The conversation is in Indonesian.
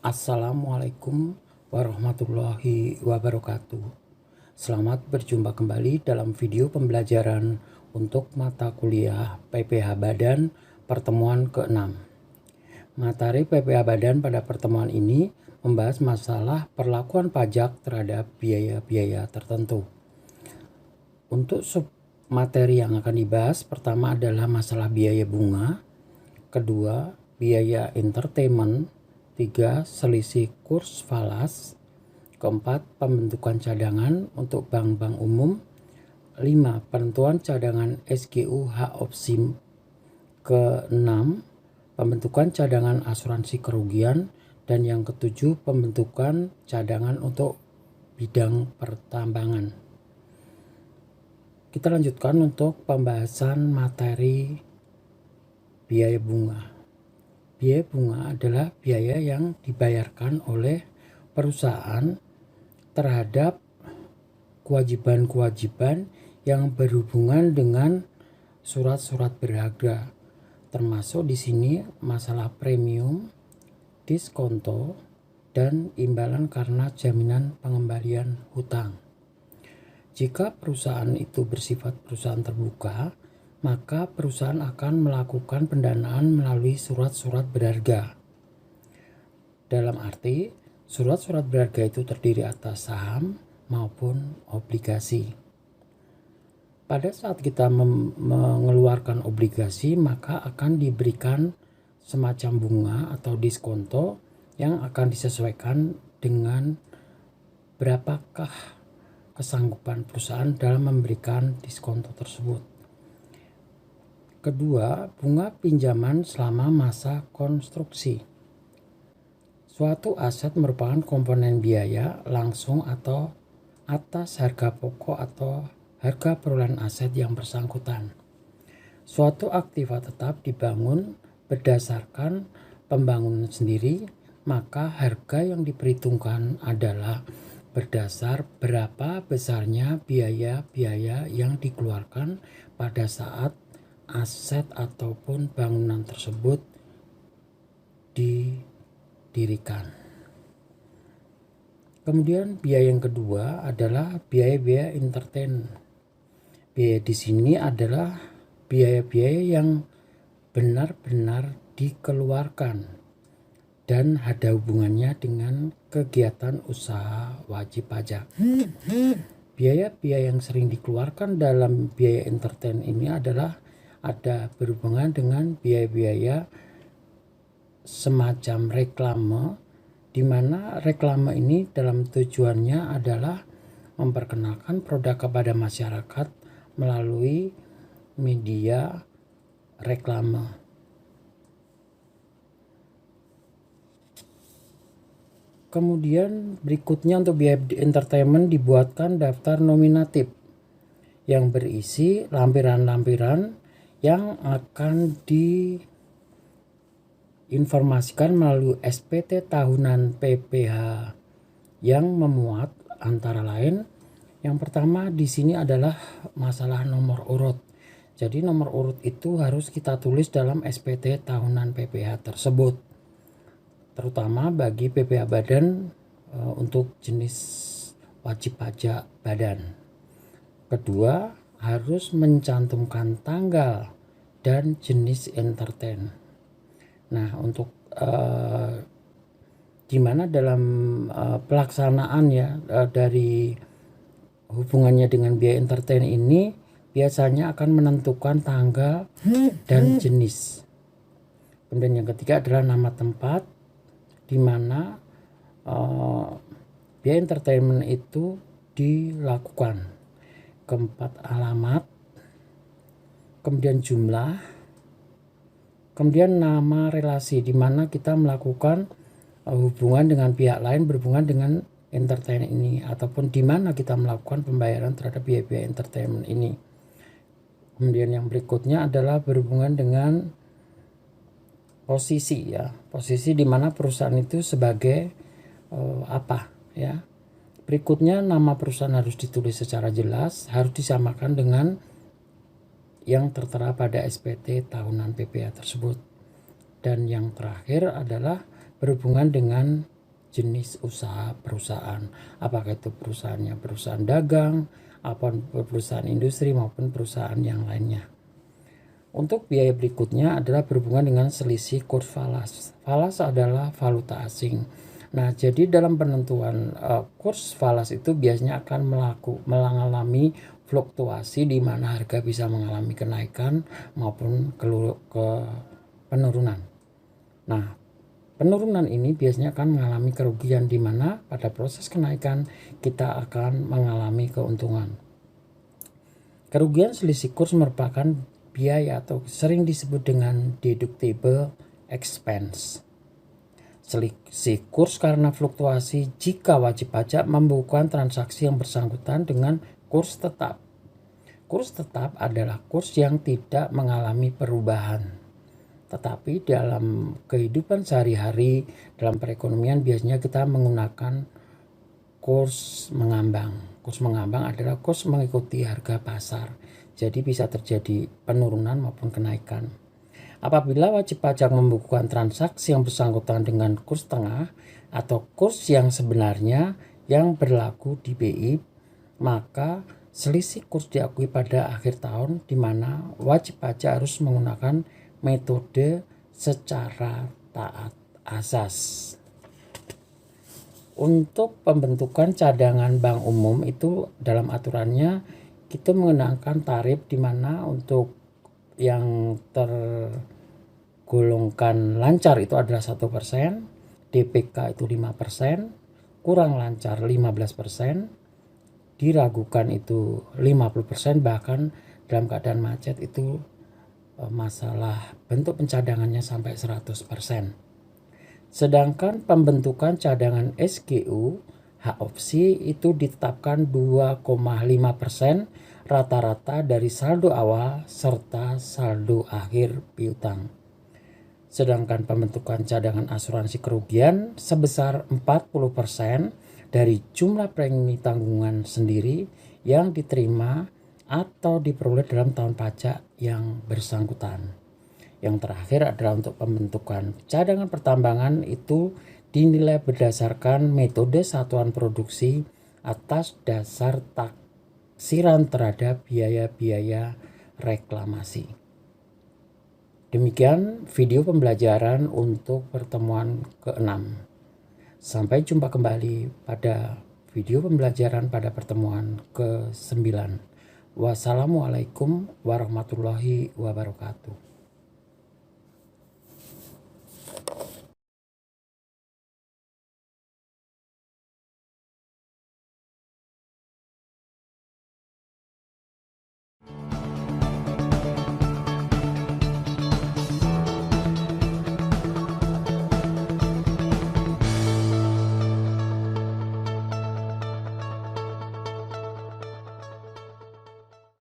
Assalamualaikum warahmatullahi wabarakatuh. Selamat berjumpa kembali dalam video pembelajaran untuk mata kuliah PPH Badan pertemuan ke-6. Materi PPH Badan pada pertemuan ini membahas masalah perlakuan pajak terhadap biaya-biaya tertentu. Untuk materi yang akan dibahas, pertama adalah masalah biaya bunga, kedua biaya entertainment, 3. Selisih kurs falas, keempat pembentukan cadangan untuk bank-bank umum, 5. Penentuan cadangan SGU hak opsi, ke-6 pembentukan cadangan asuransi kerugian, dan yang ketujuh pembentukan cadangan untuk bidang pertambangan. Kita lanjutkan untuk pembahasan materi biaya bunga. Biaya bunga adalah biaya yang dibayarkan oleh perusahaan terhadap kewajiban-kewajiban yang berhubungan dengan surat-surat berharga, termasuk di sini masalah premium, diskonto, dan imbalan karena jaminan pengembalian hutang. Jika perusahaan itu bersifat perusahaan terbuka, maka perusahaan akan melakukan pendanaan melalui surat-surat berharga. Dalam arti, surat-surat berharga itu terdiri atas saham maupun obligasi. Pada saat kita mengeluarkan obligasi, maka akan diberikan semacam bunga atau diskonto yang akan disesuaikan dengan berapakah kesanggupan perusahaan dalam memberikan diskonto tersebut. Kedua, bunga pinjaman selama masa konstruksi. Suatu aset merupakan komponen biaya langsung atau atas harga pokok atau harga perolehan aset yang bersangkutan. Suatu aktiva tetap dibangun berdasarkan pembangunan sendiri, maka harga yang diperhitungkan adalah berdasar berapa besarnya biaya-biaya yang dikeluarkan pada saat aset ataupun bangunan tersebut didirikan. Kemudian biaya yang kedua adalah biaya-biaya entertain. Biaya di sini adalah biaya-biaya yang benar-benar dikeluarkan dan ada hubungannya dengan kegiatan usaha wajib pajak. Biaya-biaya yang sering dikeluarkan dalam biaya entertain ini adalah ada berhubungan dengan biaya-biaya semacam reklame, di mana reklame ini dalam tujuannya adalah memperkenalkan produk kepada masyarakat melalui media reklame. Kemudian berikutnya untuk biaya entertainment dibuatkan daftar nominatif yang berisi lampiran-lampiran yang akan diinformasikan melalui SPT tahunan PPH yang memuat antara lain, yang pertama di sini adalah masalah nomor urut. Jadi nomor urut itu harus kita tulis dalam SPT tahunan PPH tersebut, terutama bagi PPH Badan untuk jenis wajib pajak badan. Kedua, harus mencantumkan tanggal dan jenis entertain. Nah, untuk gimana dalam pelaksanaan ya dari hubungannya dengan biaya entertain ini, biasanya akan menentukan tanggal dan jenis. Kemudian yang ketiga adalah nama tempat di mana biaya entertainment itu dilakukan. Keempat, alamat, kemudian jumlah, kemudian nama relasi di mana kita melakukan hubungan dengan pihak lain berhubungan dengan entertainment ini, ataupun di mana kita melakukan pembayaran terhadap biaya-biaya entertainment ini. Kemudian yang berikutnya adalah berhubungan dengan posisi ya, posisi di mana perusahaan itu sebagai apa ya. Berikutnya nama perusahaan harus ditulis secara jelas, harus disamakan dengan yang tertera pada SPT tahunan PPH tersebut. Dan yang terakhir adalah berhubungan dengan jenis usaha perusahaan. Apakah itu perusahaannya perusahaan dagang, apa perusahaan industri maupun perusahaan yang lainnya. Untuk biaya berikutnya adalah berhubungan dengan selisih kurs falas. Falas adalah valuta asing. Nah, jadi dalam penentuan kurs falas itu biasanya akan mengalami fluktuasi di mana harga bisa mengalami kenaikan maupun ke penurunan. Nah, penurunan ini biasanya akan mengalami kerugian di mana pada proses kenaikan kita akan mengalami keuntungan. Kerugian selisih kurs merupakan biaya atau sering disebut dengan deductible expense. Selisih kurs karena fluktuasi jika wajib pajak membukukan transaksi yang bersangkutan dengan kurs tetap. Kurs tetap adalah kurs yang tidak mengalami perubahan. Tetapi dalam kehidupan sehari-hari, dalam perekonomian biasanya kita menggunakan kurs mengambang. Kurs mengambang adalah kurs mengikuti harga pasar. Jadi bisa terjadi penurunan maupun kenaikan. Apabila wajib pajak membukukan transaksi yang bersangkutan dengan kurs tengah atau kurs yang sebenarnya yang berlaku di BI, maka selisih kurs diakui pada akhir tahun di mana wajib pajak harus menggunakan metode secara taat asas. Untuk pembentukan cadangan bank umum itu dalam aturannya kita menggunakan tarif di mana untuk yang tergolongkan lancar itu adalah 1%, DPK itu 5%, kurang lancar 15%, diragukan itu 50%, bahkan dalam keadaan macet itu masalah bentuk pencadangannya sampai 100%. Sedangkan pembentukan cadangan SGU hak opsi itu ditetapkan 2,5% rata-rata dari saldo awal serta saldo akhir piutang. Sedangkan pembentukan cadangan asuransi kerugian sebesar 40% dari jumlah premi tanggungan sendiri yang diterima atau diperoleh dalam tahun pajak yang bersangkutan. Yang terakhir adalah untuk pembentukan cadangan pertambangan itu dinilai berdasarkan metode satuan produksi atas dasar taksiran terhadap biaya-biaya reklamasi. Demikian video pembelajaran untuk pertemuan ke-6. Sampai jumpa kembali pada video pembelajaran pada pertemuan ke-9. Wassalamualaikum warahmatullahi wabarakatuh.